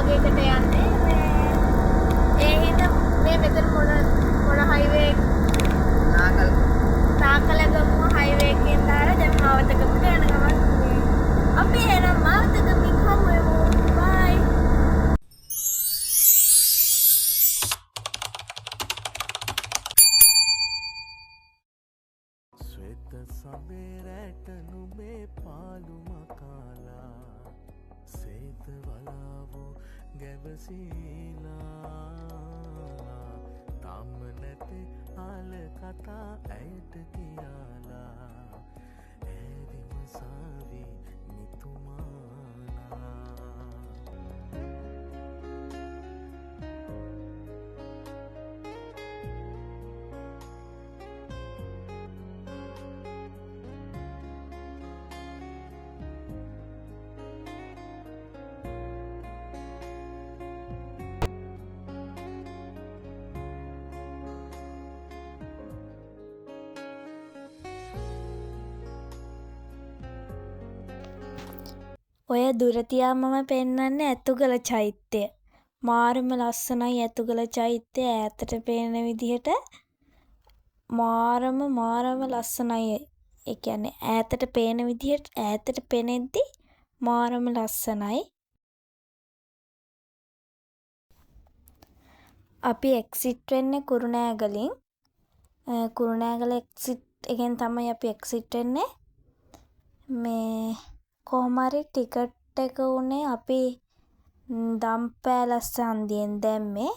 භාගයකට යන්නේ මේ ඒ හින්දා මේ මෙතන මොන හයිවේ නාකලගම හයිවේ එකෙන් දාලා දැන් මාවතගමට යන ගමන් අපි එනම් මාවතගමින් හමු වෙමු. බයි. ශ්වේත සබේරට නුඹේ පාලුම කාලා සේත වලාවෝ ගැවසීලා තම නැති ආල කතා ඇයට කියාලා ඇරිම සාවි නිතුමානා ඔය දුර තියා මම පෙන්නන්නේ ඇතුගල චෛත්‍යය. මාරම ලස්සනයි ඇතුගල චෛත්‍යය ඈතට පේන විදිහට මාරම ලස්සනයි. ඒ කියන්නේ ඈතට පේන විදිහට ඈතට පෙනෙද්දි මාරම ලස්සනයි. අපි එක්සිට් වෙන්නේ කුරුණෑගලින්. කුරුණෑගල එක්සිට් එකෙන් තමයි අපි එක්සිට් වෙන්නේ. මේ කොහොම හරි ටිකට් එක උනේ අපි දම්පෑලස්ස හන්දියෙන් දැම්මේ.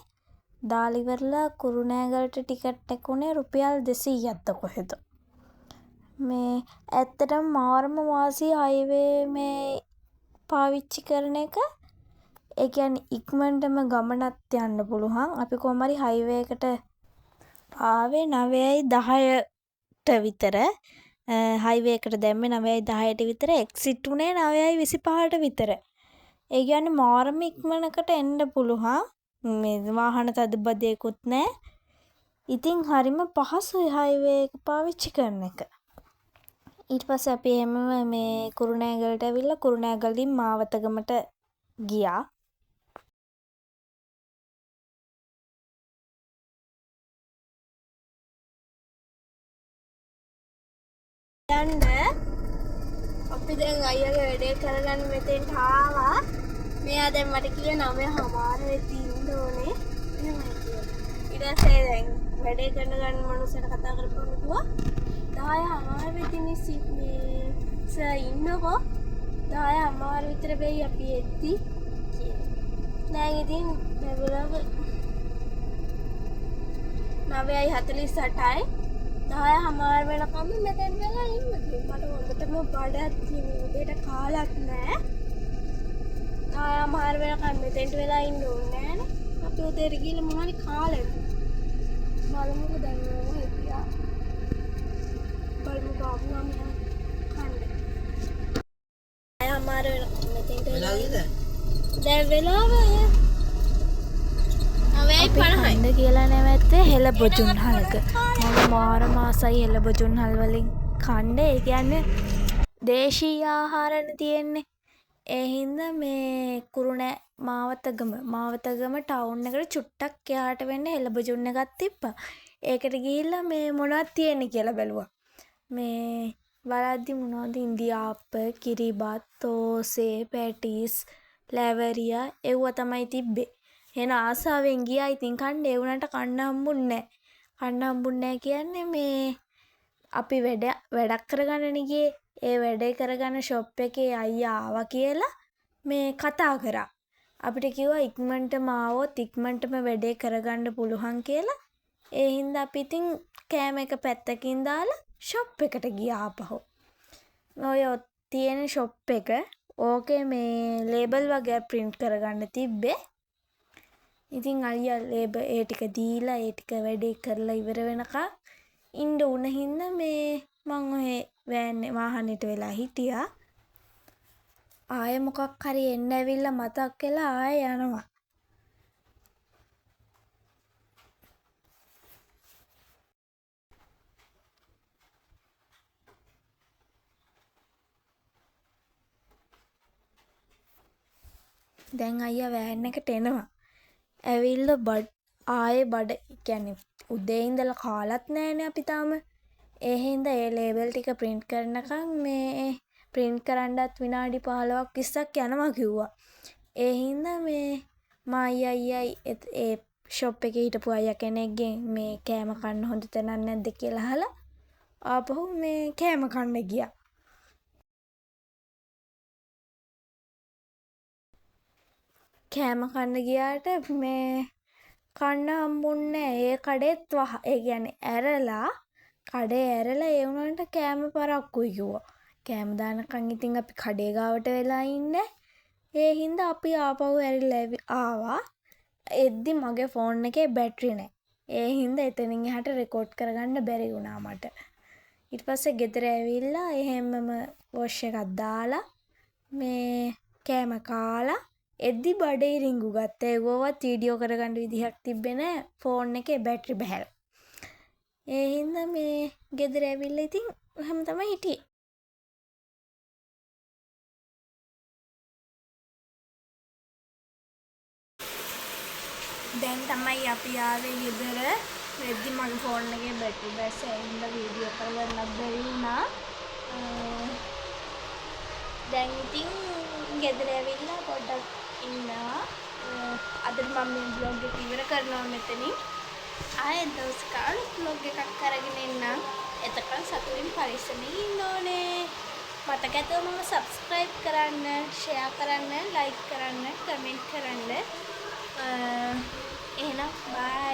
දාලා ඉවරලා කුරුණෑගලට ටිකට් එක උනේ රුපියල් 200ක්ද කොහෙද. මේ ඇත්තටම මාරම වාසි හයිවේ මේ පාවිච්චි කරන එක. ඒ කියන්නේ ඉක්මනටම ගමනත් යන්න පුළුවන්. අපි කොහොම හරි හයිවේ එකට ආවේ 9:10ට විතර. හයිවේ එකට දැම්මේ 9:10ට විතර. එක්සිට් උනේ 9:25ට විතර. ඒ කියන්නේ මාරම ඉක්මනකට එන්න පුළුවන්. මේ වාහන තදබදයකුත් නැහැ. ඉතින් හරිම පහසුයි හයිවේ එක පාවිච්චි කරන එක. ඊට පස්සේ අපි එහෙම මේ කුරුණෑගලට ඇවිල්ලා කුරුණෑගලින් මාවතගමට ගියා. යන්න අපි දැන් අයියාගේ වැඩේ කරගන්න මෙතෙන්ට ආවා. මෙයා දැන් මට කිව්වේ 9:00 වෙද්දි ඉන්න ඕනේ. එහෙමයි කියලා. ඊට පස්සේ දැන් වැඩේ කරන ගන්න මනුස්සයට කතා කරපුවම කිව්වා 10:00 වෙද්දි මේ සර් ඉන්නකෝ 10:00 විතර වෙයි අපි එද්දි කියලා. දැන් ඉතින් බැලුවම 9:48යි 10:00 වෙනකම් මෙතෙන් වෙලා ඉන්න කිව්වා. මට හොඳටම බඩක් තියෙන උදේට කාලක් නැහැ. 10:00 වෙනකම් මෙතෙන්ට වෙලා ඉන්න ඕනේ නෑනේ. අපි උදේට ගිහලා මොනවද කාලෙද? බලමුකෝ දැන් ඕවා හිටියා. බලමුකෝ අපුණා මම කන්නේ. 10:00 වෙනකම් මෙතෙන්ට වෙලාද? දැන් වෙලාව 9:50යි. කන්න කියලා නැවැත්තේ හෙළ බොජුන් හලක. මම මාරම ආසයි හෙළ බොජුන් හල් වලින් කන්න. ඒ කියන්නේ දේශීය ආහාරනේ තියෙන්නේ. ඒ හින්දා මේ මාවතගම ටවුන් එකට චුට්ටක් එහාට වෙන්න හෙළ බොජුන් එකක් තිබ්බා. ඒකට ගිහිල්ලා මේ මොනවද තියෙන්නේ කියලා බැලුවා. මේ බලද්දි මොනවද ඉන්දියාප්ප, කිරිබත්, තෝසේ, පැටිස්, ලැවරියා ඒව තමයි තිබ්බේ. එහෙනම් ආසාවෙන් ගියා. ඉතින් කන්න ඒ උනට කන්න හම්බුන්නේ නැහැ. කන්න හම්බුන්නේ නැහැ කියන්නේ මේ අපි වැඩක් කරගන්නනේ ගියේ. ඒ වැඩේ කරගන්න ෂොප් එකේ අයියා ආවා කියලා මේ කතා කරා. අපිට කිව්වා ඉක්මනටම ආවොත් ඉක්මනටම වැඩේ කරගන්න පුළුවන් කියලා. ඒ හින්දා අපි ඉතින් කෑම එක පැත්තකින් දාලා ෂොප් එකට ගියා ආපහු. ඔය තියෙන ෂොප් එක ඕකේ මේ ලේබල් වගේ print කරගන්න තිබ්බේ. ඉතින් අයියා ලේබල් ඒ ටික දීලා ඒ ටික වැඩේ කරලා ඉවර වෙනකන් ඉන්න උන හින්දා මේ මං ඔය වාහනේට වෙලා හිටියා. ආයෙ මොකක් හරි එන්න ඇවිල්ලා මතක් වෙලා ආයෙ යනවා. දැන් අයියා වෑන් එකට එනවා. ඇවිල්ලා ආයේ බඩ කියන්නේ උදේ ඉඳලා කාලත් නැහැනේ අපි තාම. ඒ හින්දා ඒ ලේබල් ටික print කරනකම් මේ print කරන්නත් විනාඩි 15ක් 20ක් යනවා කිව්වා. ඒ හින්දා මේ මායි අයියයි ඒ ෂොප් එකේ හිටපු අයියා කෙනෙක්ගෙන් මේ කෑම කන්න හොඳ තැනක් නැද්ද කියලා අහලා ආපහු මේ කෑම කන්න ගියා. කෑම කන්න ගියාට මේ කන්න හම්බුන්නේ ඒ කඩේත් ඒ කියන්නේ ඇරලා කඩේ ඇරලා ඒ වුණාට කෑම පරක්කුයි කිව්වා. කෑම දානකන් ඉතින් අපි කඩේ ගාවට වෙලා ඉන්නේ. ඒ හින්දා අපි ආපහු ඇරිලා ආවා. එද්දි මගේ ෆෝන් එකේ බැටරි නැහැ. ඒ හින්දා එතනින් එහාට රෙකෝඩ් කරගන්න බැරි වුණා මට. ඊට පස්සේ ගෙදර ඇවිල්ලා එහෙම්මම වොෂ් එකක් දාලා මේ කෑම කාලා එද්දි බඩේ රිංගු ගත්තා. ඒකවත් වීඩියෝ කරගන්න විදිහක් තිබ්බේ නැහැ. ෆෝන් එකේ බැටරි බහැලා. ඒ හින්දා මේ ගෙදර ඇවිල්ලා ඉතින් එහෙම තමයි හිටියේ. දැන් තමයි අපි ආවේ ගෙදර. වෙද්දි මගේ ෆෝන් එකේ බැටරි බැස්ස ඒ හින්දා වීඩියෝ කරගන්නත් බැරි වුණා. දැන් ඉතින් ගෙදර ඇවිල්ලා පොඩ්ඩක් ඉන්නවා. අද මම මේ vlog එක ඉවර කරනවා මෙතනින්. ආයෙත් දවසක අලුත් vlog එකක් අරගෙන එන්නම්. එතකන් සතුටින් පරිස්සමින් ඉන්න ඕනේ. මතක ඇතුවම subscribe කරන්න, share කරන්න, like කරන්න, comment කරන්න. එහෙනම් bye.